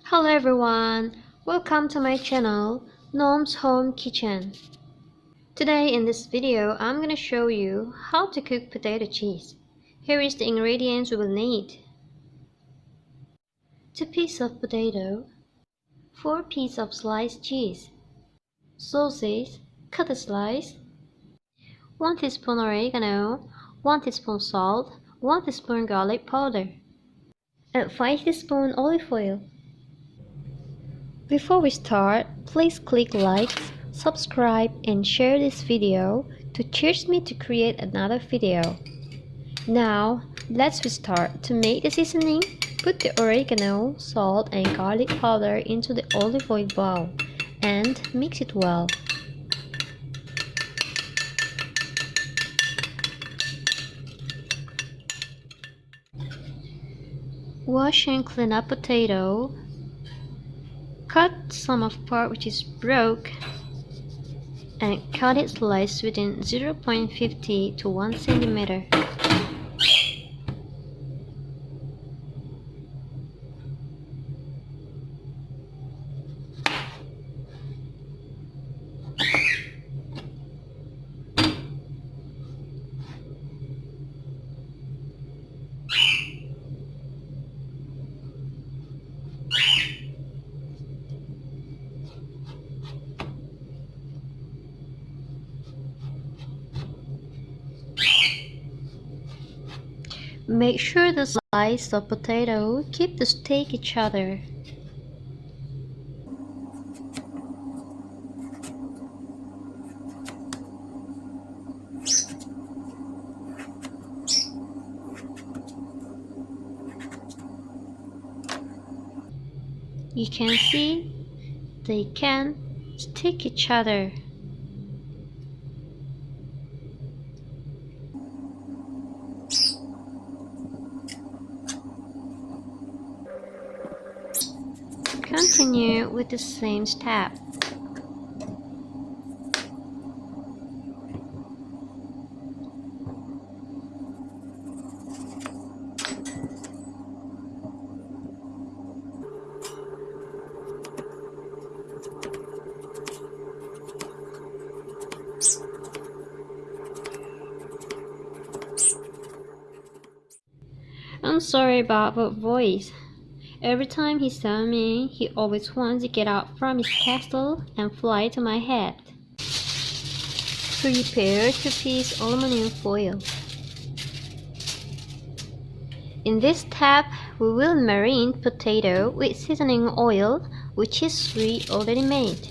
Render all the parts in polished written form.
Hello everyone, welcome to my channel, Nom's Home Kitchen. Today in this video, I'm gonna show you how to cook potato cheese. Here is the ingredients we will need. 2 pieces of potato, 4 pieces of sliced cheese, sauces, cut a slice, 1 teaspoon oregano, 1 teaspoon salt, 1 teaspoon garlic powder, and 5 teaspoon olive oil. Before we start, please click like, subscribe and share this video to cheers me to create another video. Now, let's start. To make the seasoning, put the oregano, salt and garlic powder into the olive oil bowl and mix it well. Wash and clean up potato. Cut some of part which is broke and cut it slice within 0.50 to 1 centimeter. Make sure the slice of potato keep to stick each other. You can see they can stick each other. Continue with the same step. I'm sorry about the voice. Every time he saw me, he always wants to get out from his castle and fly to my head. Prepare 2 pieces aluminum foil. In this step, we will marine potato with seasoning oil, which is we already made.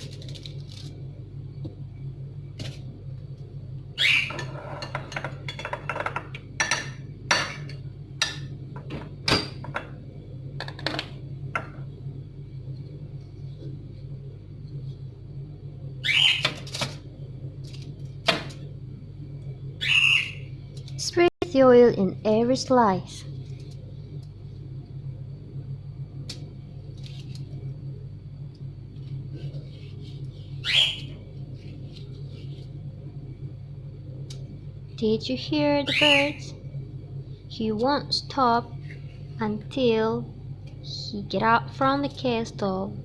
Spread the oil in every slice. Did you hear the birds? He won't stop until he get out from the castle.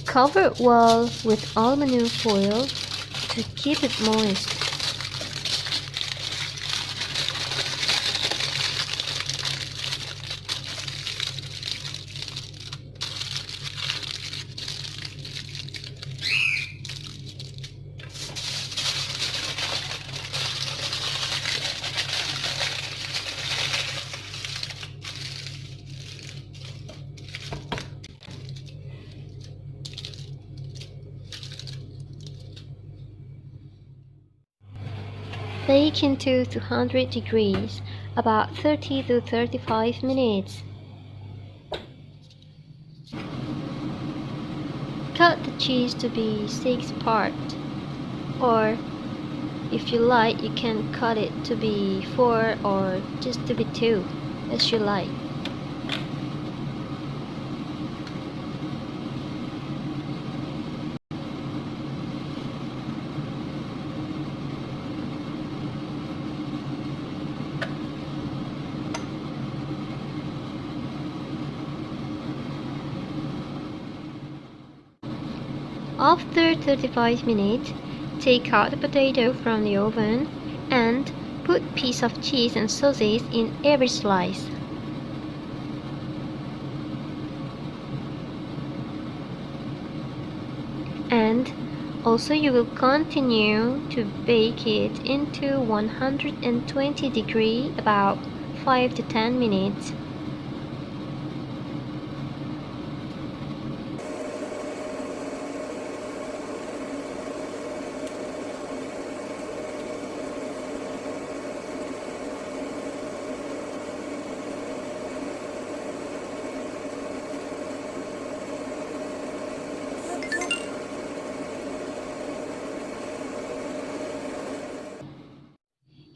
Cover it well with aluminum foil to keep it moist. Bake into 200 degrees, about 30 to 35 minutes. Cut the cheese to be 6 parts, or if you like, you can cut it to be 4 or just to be 2. as you like. After 35 minutes, take out the potato from the oven and put piece of cheese and sauces in every slice. And also you will continue to bake it into 120 degrees about 5 to 10 minutes.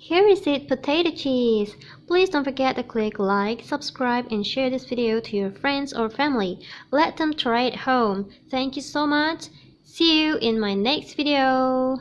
Here is it, potato cheese. Please don't forget to click like, subscribe and share this video to your friends or family. Let them try it home. Thank you so much. See you in my next video.